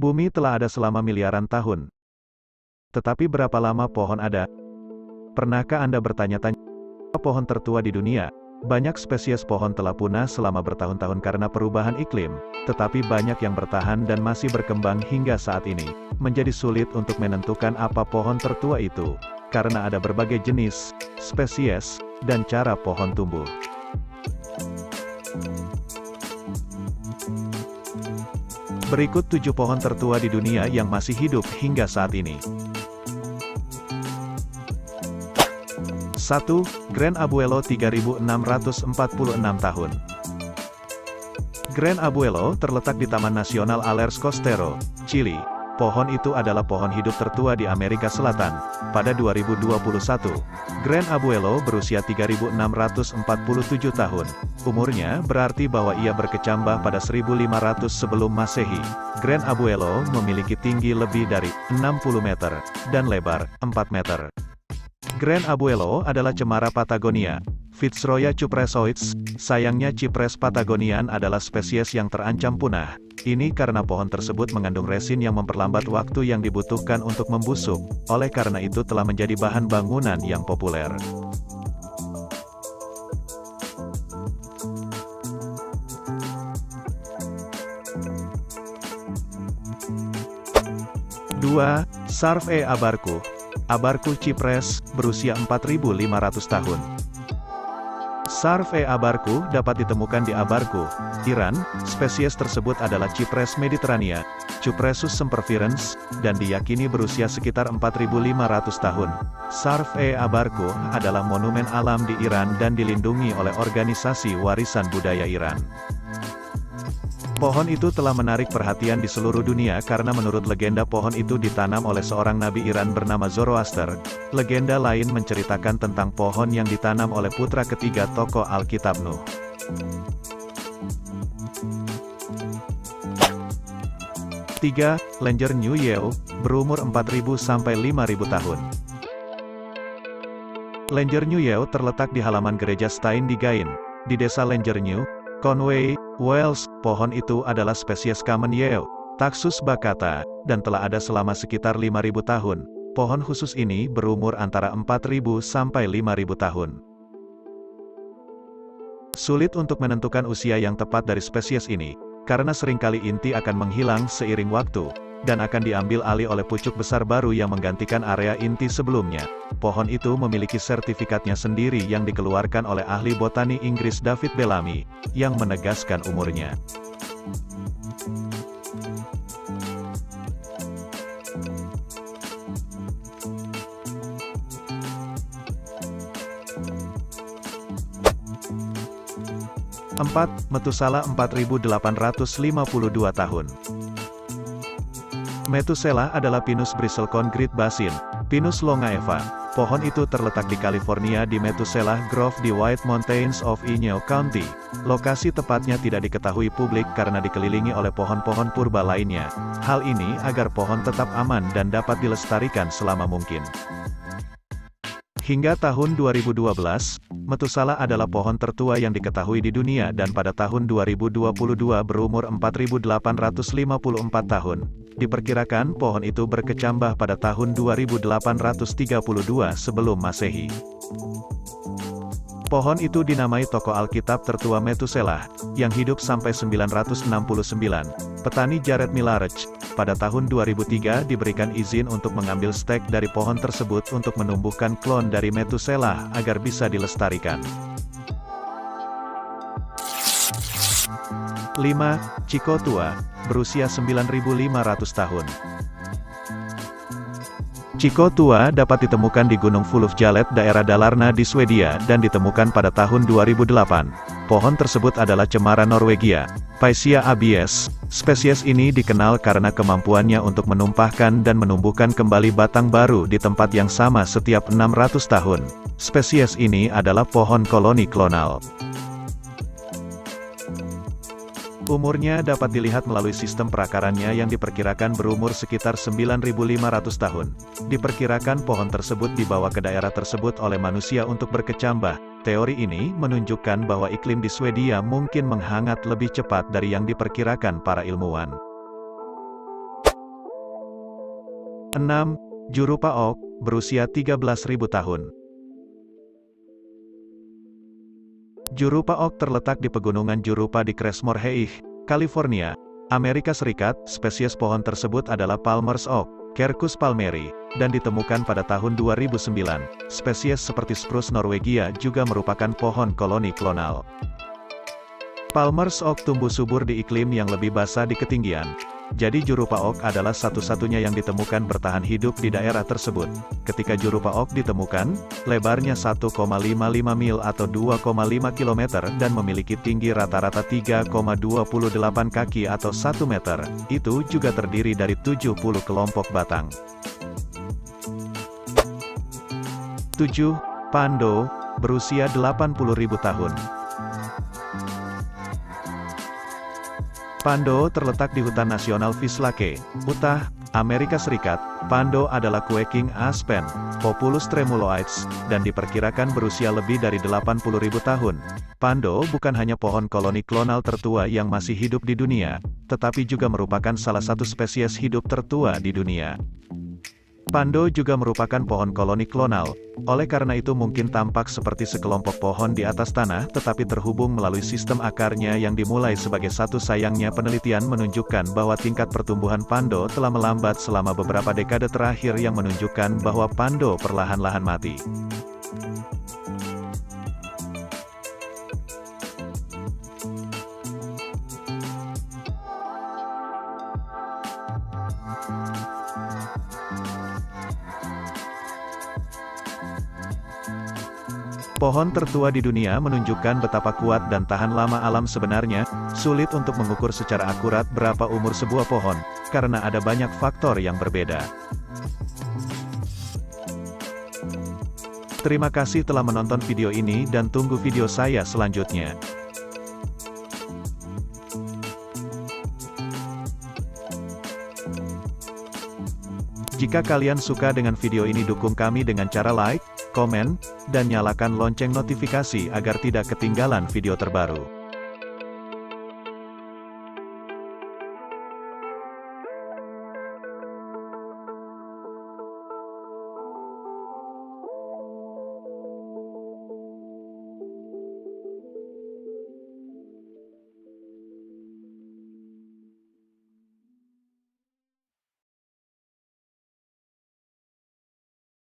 Bumi telah ada selama miliaran tahun. Tetapi berapa lama pohon ada? Pernahkah Anda bertanya-tanya, apa pohon tertua di dunia? Banyak spesies pohon telah punah selama bertahun-tahun karena perubahan iklim, tetapi banyak yang bertahan dan masih berkembang hingga saat ini. Menjadi sulit untuk menentukan apa pohon tertua itu, karena ada berbagai jenis, spesies, dan cara pohon tumbuh. Berikut 7 pohon tertua di dunia yang masih hidup hingga saat ini. 1. Gran Abuelo 3646 tahun. Gran Abuelo terletak di Taman Nasional Alerce Costero, Chili. Pohon itu adalah pohon hidup tertua di Amerika Selatan. Pada 2021, Gran Abuelo berusia 3647 tahun. Umurnya berarti bahwa ia berkecambah pada 1500 sebelum Masehi. Gran Abuelo memiliki tinggi lebih dari 60 meter dan lebar 4 meter. Gran Abuelo adalah cemara Patagonia, Fitzroya cupressoides. Sayangnya Cypres patagonian adalah spesies yang terancam punah. Ini karena pohon tersebut mengandung resin yang memperlambat waktu yang dibutuhkan untuk membusuk, oleh karena itu telah menjadi bahan bangunan yang populer. Dua, Sarv e Abarku. Abarku Cypres, berusia 4500 tahun. Sarv e Abarku dapat ditemukan di Abarku, Iran. Spesies tersebut adalah Cypres mediterranea, Cupressus sempervirens, dan diyakini berusia sekitar 4500 tahun. Sarv e Abarku adalah monumen alam di Iran dan dilindungi oleh Organisasi Warisan Budaya Iran. Pohon itu telah menarik perhatian di seluruh dunia karena menurut legenda pohon itu ditanam oleh seorang nabi Iran bernama Zoroaster. Legenda lain menceritakan tentang pohon yang ditanam oleh putra ketiga tokoh Alkitab Nuh. Tiga, Langer New Yeo, berumur 4000 sampai 5000 tahun. Langer New Yeo terletak di halaman gereja Stein di Gain, di desa Langer New, Conway, Wales. Pohon itu adalah spesies Common Yeo, Taxus baccata, dan telah ada selama sekitar 5000 tahun. Pohon khusus ini berumur antara 4000 sampai 5000 tahun. Sulit untuk menentukan usia yang tepat dari spesies ini, karena seringkali inti akan menghilang seiring waktu, dan akan diambil alih oleh pucuk besar baru yang menggantikan area inti sebelumnya. Pohon itu memiliki sertifikatnya sendiri yang dikeluarkan oleh ahli botani Inggris David Bellamy, yang menegaskan umurnya. Empat, Methuselah 4852 tahun. Methuselah adalah Pinus bristlecone Great Basin, Pinus longaeva. Pohon itu terletak di California di Methuselah Grove di White Mountains of Inyo County. Lokasi tepatnya tidak diketahui publik karena dikelilingi oleh pohon-pohon purba lainnya. Hal ini agar pohon tetap aman dan dapat dilestarikan selama mungkin. Hingga tahun 2012, Methuselah adalah pohon tertua yang diketahui di dunia dan pada tahun 2022 berumur 4854 tahun. Diperkirakan pohon itu berkecambah pada tahun 2832 sebelum Masehi. Pohon itu dinamai tokoh Alkitab tertua Methuselah, yang hidup sampai 969. Petani Jared Milarich, pada tahun 2003 diberikan izin untuk mengambil stek dari pohon tersebut untuk menumbuhkan klon dari Methuselah agar bisa dilestarikan. 5. Chico tua, berusia 9500 tahun. Chico tua dapat ditemukan di Gunung Fulufjalet daerah Dalarna di Swedia dan ditemukan pada tahun 2008. Pohon tersebut adalah cemara Norwegia, Picea abies. Spesies ini dikenal karena kemampuannya untuk menumpahkan dan menumbuhkan kembali batang baru di tempat yang sama setiap 600 tahun. Spesies ini adalah pohon koloni klonal. Umurnya dapat dilihat melalui sistem perakarannya yang diperkirakan berumur sekitar 9.500 tahun. Diperkirakan pohon tersebut dibawa ke daerah tersebut oleh manusia untuk berkecambah. Teori ini menunjukkan bahwa iklim di Swedia mungkin menghangat lebih cepat dari yang diperkirakan para ilmuwan. 6. Jurupa Oak, berusia 13.000 tahun. Jurupa Oak terletak di pegunungan Jurupa di Crestmore Heights, California, Amerika Serikat. Spesies pohon tersebut adalah Palmer's Oak, Quercus palmeri, dan ditemukan pada tahun 2009. Spesies seperti Spruce Norwegia juga merupakan pohon koloni klonal. Palmer's Oak tumbuh subur di iklim yang lebih basah di ketinggian. Jadi Jurupa Oak adalah satu-satunya yang ditemukan bertahan hidup di daerah tersebut. Ketika Jurupa Oak ditemukan, lebarnya 1,55 mil atau 2,5 km dan memiliki tinggi rata-rata 3,28 kaki atau 1 meter. Itu juga terdiri dari 70 kelompok batang. 7. Pando, berusia 80.000 tahun. Pando terletak di Hutan Nasional Fish-Lake, Utah, Amerika Serikat. Pando adalah Quaking Aspen, Populus tremuloides, dan diperkirakan berusia lebih dari 80.000 tahun. Pando bukan hanya pohon koloni klonal tertua yang masih hidup di dunia, tetapi juga merupakan salah satu spesies hidup tertua di dunia. Pando juga merupakan pohon koloni klonal, oleh karena itu mungkin tampak seperti sekelompok pohon di atas tanah tetapi terhubung melalui sistem akarnya yang dimulai sebagai satu. Sayangnya penelitian menunjukkan bahwa tingkat pertumbuhan Pando telah melambat selama beberapa dekade terakhir yang menunjukkan bahwa Pando perlahan-lahan mati. Pohon tertua di dunia menunjukkan betapa kuat dan tahan lama alam sebenarnya. Sulit untuk mengukur secara akurat berapa umur sebuah pohon, karena ada banyak faktor yang berbeda. Terima kasih telah menonton video ini dan tunggu video saya selanjutnya. Jika kalian suka dengan video ini, dukung kami dengan cara like, komen, dan nyalakan lonceng notifikasi agar tidak ketinggalan video terbaru.